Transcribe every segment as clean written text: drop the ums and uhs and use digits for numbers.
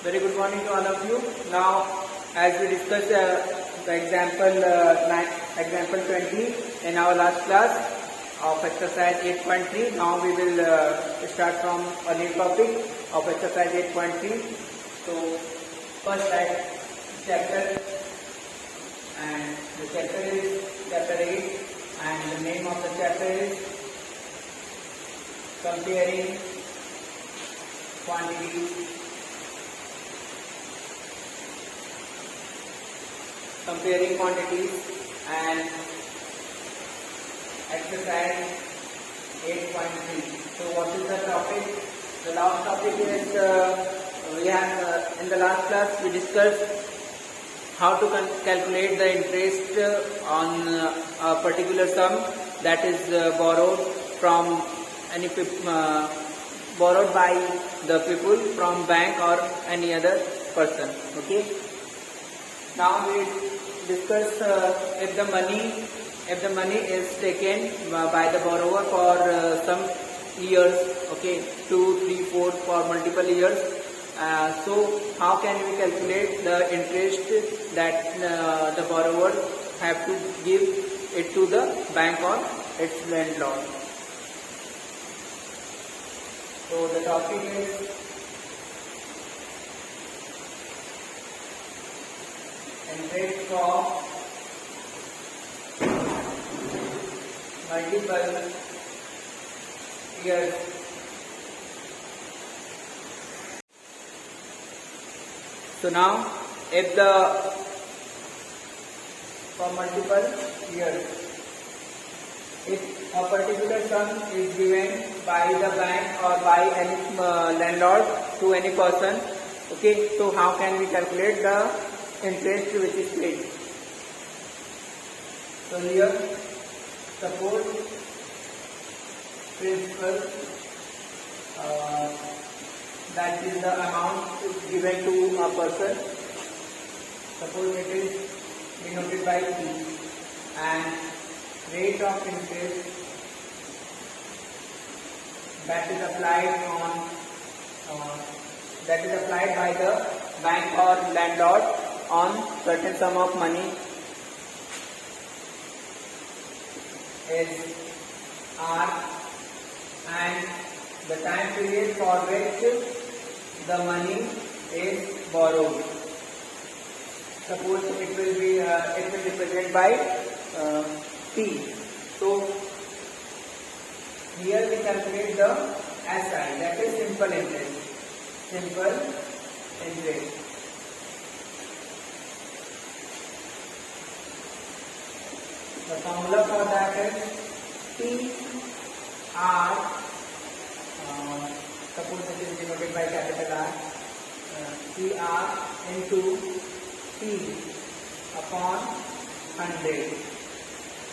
Very good morning to all of you. Now, as we discussed the example 20 in our last class of exercise 8.3, now we will start from a new topic of exercise 8.3. So, first write chapter, and the chapter is chapter 8, and the name of the chapter is comparing quantities. Comparing quantities and exercise 8.3. So what is the topic? The last topic is in the last class we discussed how to calculate the interest on a particular sum that is borrowed from borrowed by the people from bank or any other person. Okay. Now we discuss if the money is taken by the borrower for some years, okay, 2, 3, 4 for multiple years. So how can we calculate the interest that the borrower have to give it to the bank or its landlord? So the topic is interest of multiple years. So now, if for multiple years, if a particular sum is given by the bank or by any landlord to any person, okay, so how can we calculate the interest which is paid? So here, suppose principal, that is the amount given to a person. Suppose it is denoted by P, and rate of interest that is applied by the bank or landlord on certain sum of money is R, and the time period for which the money is borrowed. Suppose it will represent by T. So here we calculate the SI, that is simple interest. Simple interest. The formula for that is TR, suppose it is denoted by capital R, TR into T upon 100.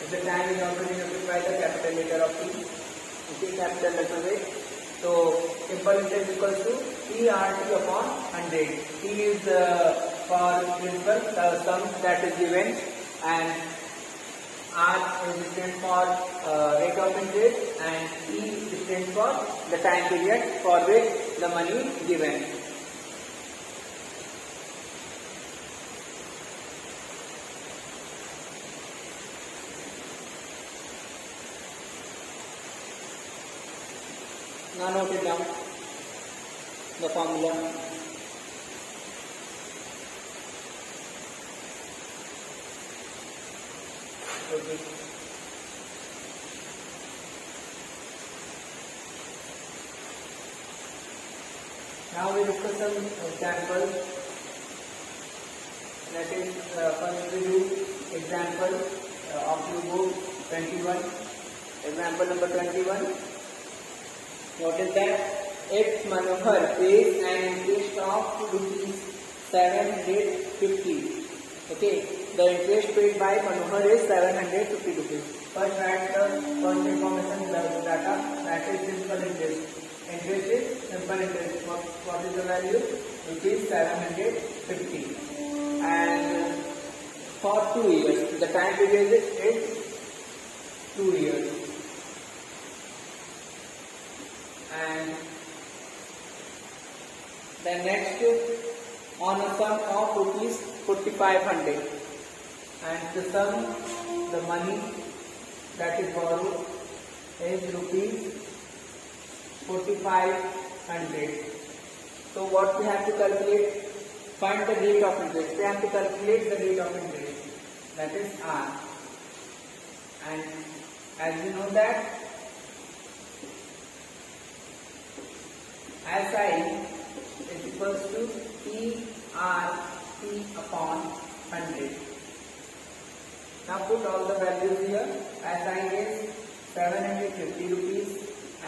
If the time is also denoted by the capital letter of T, okay, capital letter with. So simple interest equals to TRT upon 100. T is for principal, the sum that is given, and R is stands for rate of interest, and T stands for the time period for which the money is given. Now note it down, the formula. Okay. Now we discuss some examples. That is, first we do example of your book 21. Example number 21. What is that? If Manohar pays an interest of rupees 750, okay, the interest paid by Manohar is 750 rupees. First write the first information data, that is simple interest. Interest is simple interest. What is the value? Rupees 750. And for 2 years, the time period is 2 years. And Then next, on a sum of rupees 4500, and the sum, the money that is borrowed is rupees 4500. So what we have to calculate? Find the rate of interest. We have to calculate the rate of interest, that is R. And as you know that SI is equals to PRT upon 100. Now put all the values here. SI is 750 rupees,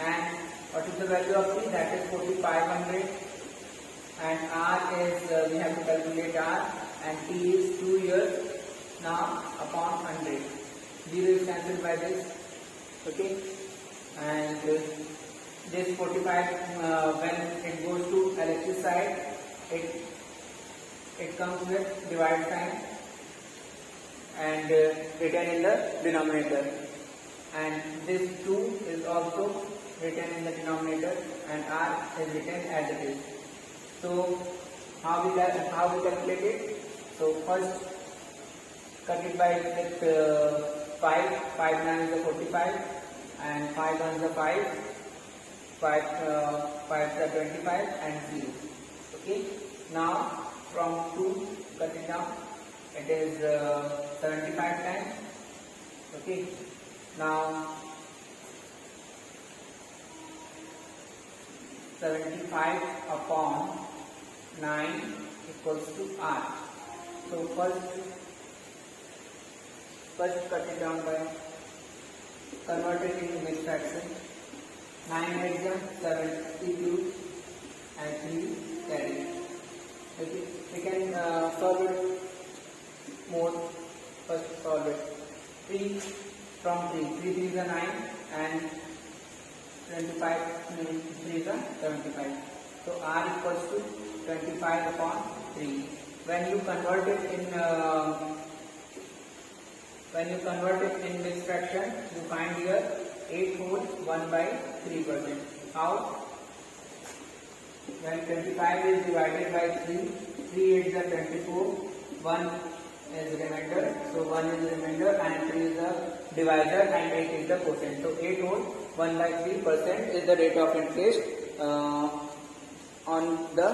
and what is the value of T? That is 4500. And R is, we have to calculate R, and T is 2 years. Now upon 100. 0 is cancelled by this. Okay. And this 45, when it goes to LHS side, it comes with divide sign and written in the denominator. And this 2 is also written in the denominator, and R is written as it is. So how we calculate it? So first cut it by with 5. 5 9 is 45, and 5 1 is 5. 5 is 25, and 0. Okay. Now from 2 cut it down. It is 75 times. Okay. Now 75 upon 9 equals to R. So first cut it down by convert it into mixed fraction. 9 exam 72 and 3 carry. Okay. We can solve it more. First solve it. 3 from 3. 3 3 is a 9, and 25 3 is a 75. So R equals to 25 upon 3. When you convert it in mixed fraction, you find here 8 whole 1 by 3%. How? When 25 is divided by 3, 3 is the 24, 1 is remainder, so 1 is remainder, and 3 is the divisor, and 8 is the quotient. So 8 whole 1 by 3% is the rate of interest on the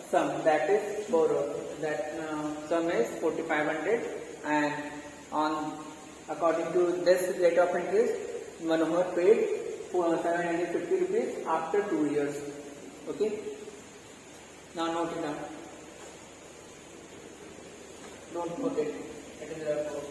sum that is borrowed. That sum is 4500, and according to this rate of interest, Manohar paid 750 rupees after 2 years. Okay. Now note it down. Don't put it. It is the code.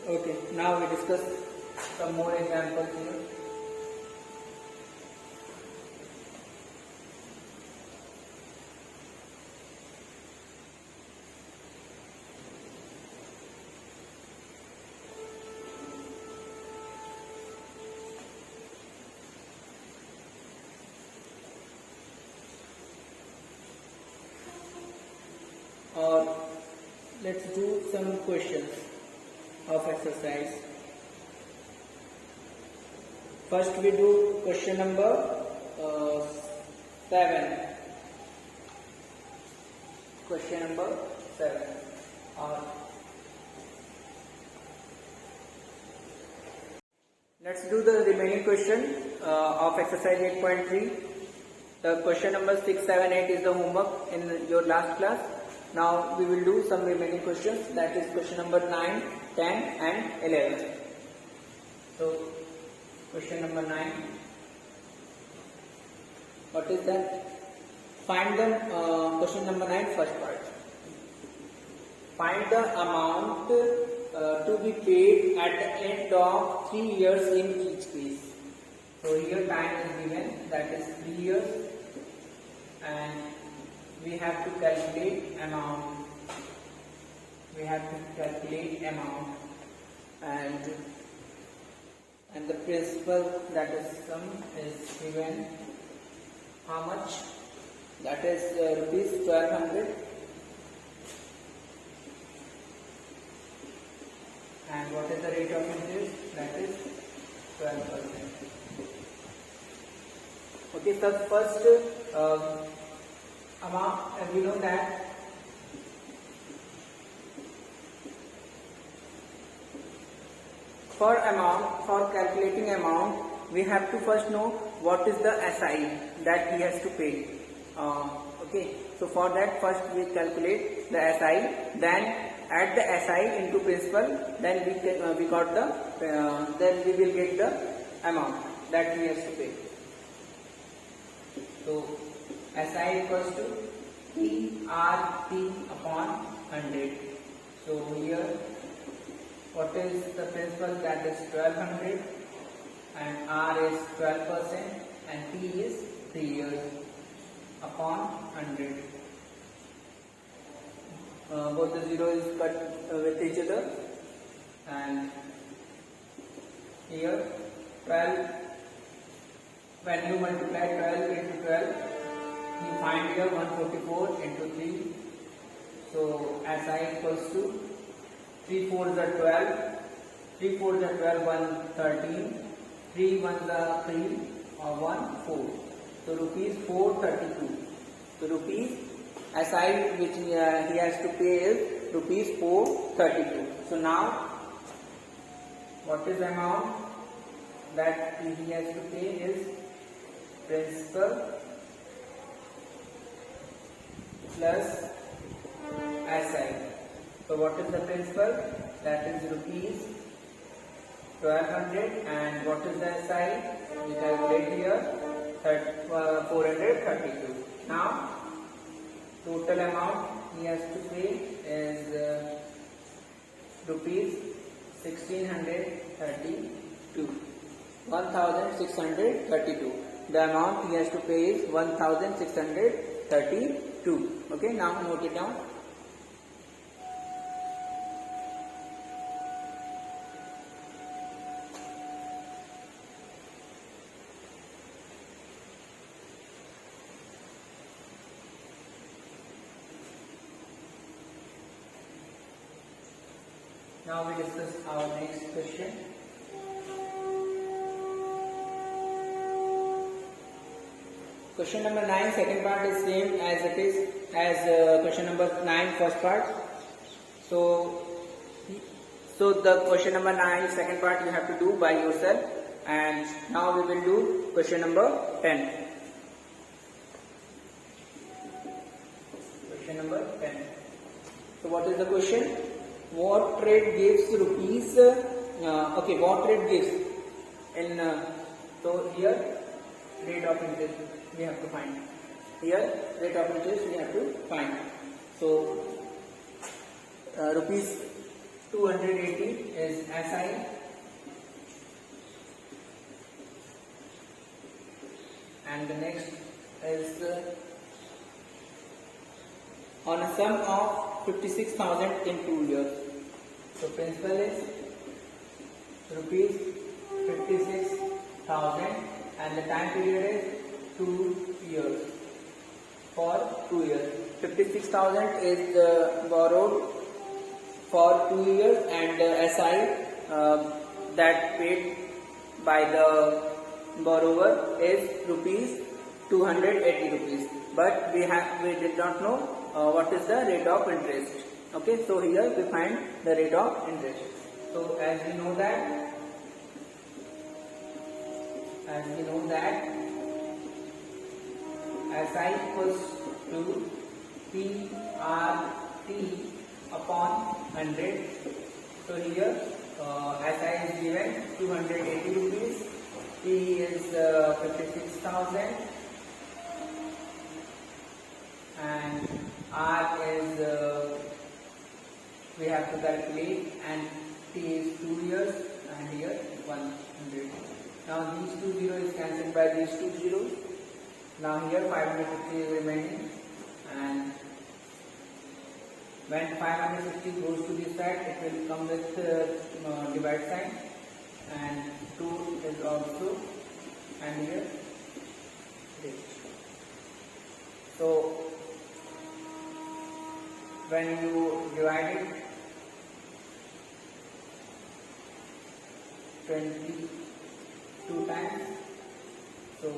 Okay. Now we discuss some more examples here. Let's do some questions of exercise. First we do question number 7. Question number 7. Let's do the remaining question of exercise 8.3. The question number 6, 7, 8 is the homework in your last class. Now we will do some remaining questions, that is question number 9, 10 and 11. So question number 9, what is that? Find the question number 9 first part. Find the amount to be paid at the end of 3 years in each case. So here time is given, that is 3 years, and we have to calculate amount. And the principal, that is sum, is given how much? That is rupees 1200. and what is the rate of interest? That is 12%. Okay, so first amount, we know that for calculating amount, we have to first know what is the SI that he has to pay. Okay, so for that first we calculate the SI, then add the SI into principal, then we got the then we will get the amount that he has to pay. So SI equals to PRT upon 100. So here what is the principal? That is 1200, and R is 12% and T is 3 years upon 100. Both the zeros cut with each other, and here 12, when you multiply 12 into 12, you find here 144 into 3. So SI equals to 3 4s are 12, 3 4s are 12, 1 13, 3 1s are 3, or 1 4. So rupees 432. So rupees SI which he has to pay is rupees 432. So now what is the amount that he has to pay is principal plus SI. So what is the principal? That is rupees 1200, and what is the SI? We calculate here 432. Now total amount he has to pay is rupees 1632. 1632. The amount he has to pay is 1632. Okay, now note it down. Now we discuss our next question. Question number 9, second part is same as it is as question number 9, first part. So the question number 9, second part you have to do by yourself, and now we will do question number 10. Question number 10. So what is the question? What rate gives rupees? What rate gives in? So here rate of interest we have to find. Here rate of interest we have to find. So rupees 280 is SI, and the next is on a sum of 56,000 in 2 years. So principal is rupees 56,000 and the time period is 2 years. For 2 years, 56,000 is borrowed for 2 years, and SI that paid by the borrower is rupees 280 rupees. But we did not know what is the rate of interest. Okay, so here we find the rate of interest. So as we know that SI equals to PRT upon 100. So here SI is given 280 rupees, P is 56,000, and R is we have to calculate, and T is 2 years, and here 100. Now these 2 zeros is cancelled by these 2 zeros. Now here 550 is remaining, and when 550 goes to this side, it will come with divide sign, and 2 is also, and here this. So when you divide it, 22 times. So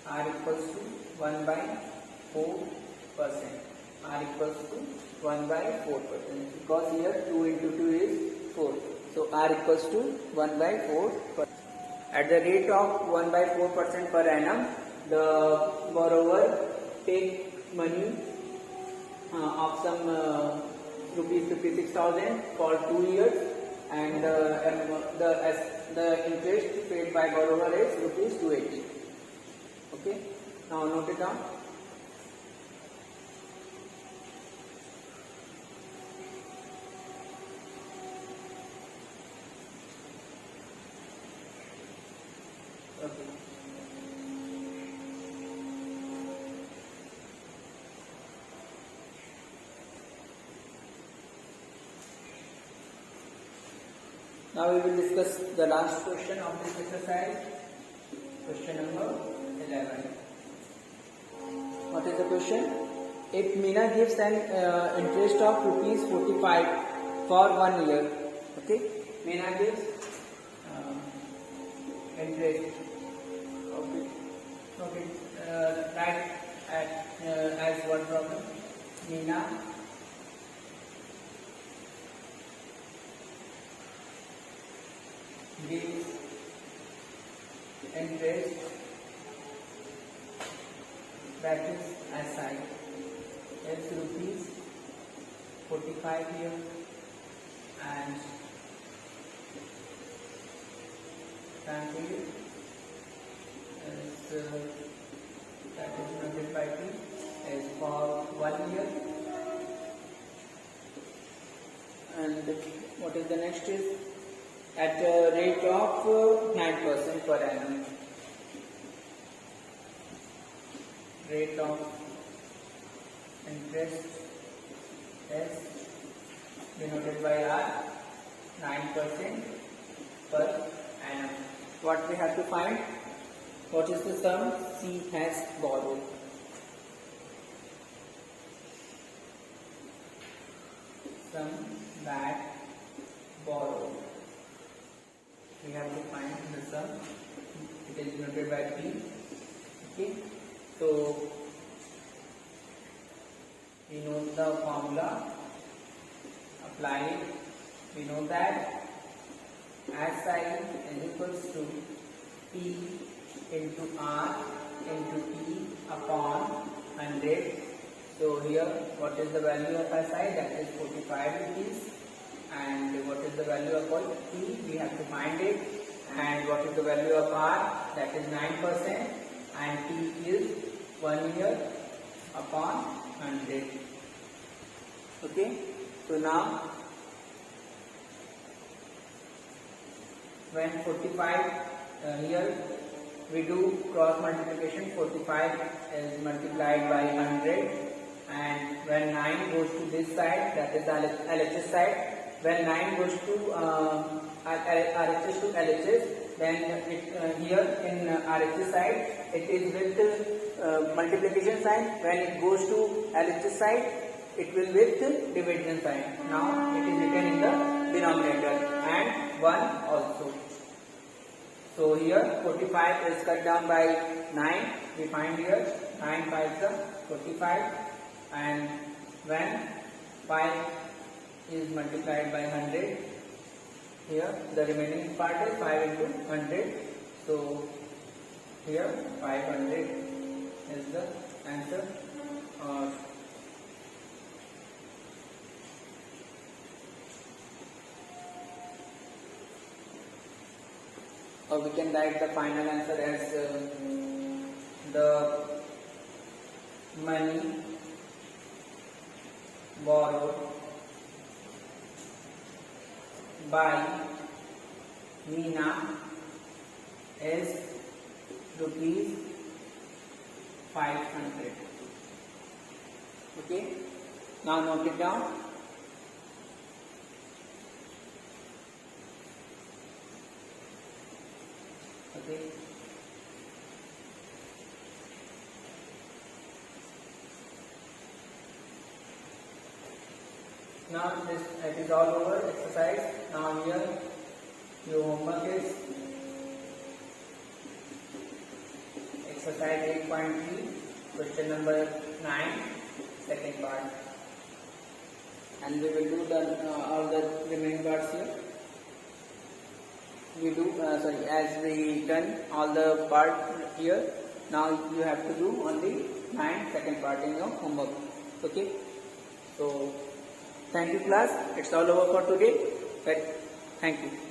R equals to 1 by 4%. R equals to 1 by 4%, because here 2 into 2 is 4. So R equals to 1 by 4%. At the rate of 1 by 4% per annum, the borrower take money of some rupees 56,000 for 2 years, and the interest paid by borrower is rupees 280. Okay, now note it down. Okay. Now we will discuss the last question of this exercise, question number 11. What is the question? If Meena gives an interest of rupees 45 for 1 year, okay, Meena gives interest. Okay, write as one problem. Meena gives interest, that is SI, is rupees 45 here, and time period is that is multiplied by is for 1 year. And what is the next is at a rate of 9% per annum. Rate of interest is denoted by R, 9% per annum. What we have to find? What is the sum C has borrowed? Sum that borrowed. We have to find the sum. It is denoted by P. Okay. So we know the formula. Apply it. We know that SI is equals to P into R into E upon 100. So here, what is the value of SI? That is 45 rupees. And what is the value of P? We have to find it. And what is the value of R? That is 9%. And T is 1 year upon 100. Okay. So now, when 45 here we do cross multiplication, 45 is multiplied by 100, and when 9 goes to this side, that is LHS side, when 9 goes to RHS to LHS, then it, here in RHS side it is with multiplication sign. When it goes to LHS side, it will with division sign. Now it is written in the denominator and 1 also. So here 45 is cut down by 9. We find here 9 5s are 45, and when 5 is multiplied by 100, here the remaining part is 5 into 100. So here 500 is the answer. Or we can write the final answer as the money borrowed by Meena is rupees 500. Okay. Now note it down. Okay. Now it is all over exercise. Now here Your homework is exercise 8.3, question number 9, second part. And we will do all the remaining parts here. We do as we done all the part here. Now you have to do only 9 second part in your homework. Okay. So thank you class. It's all over for today. But thank you.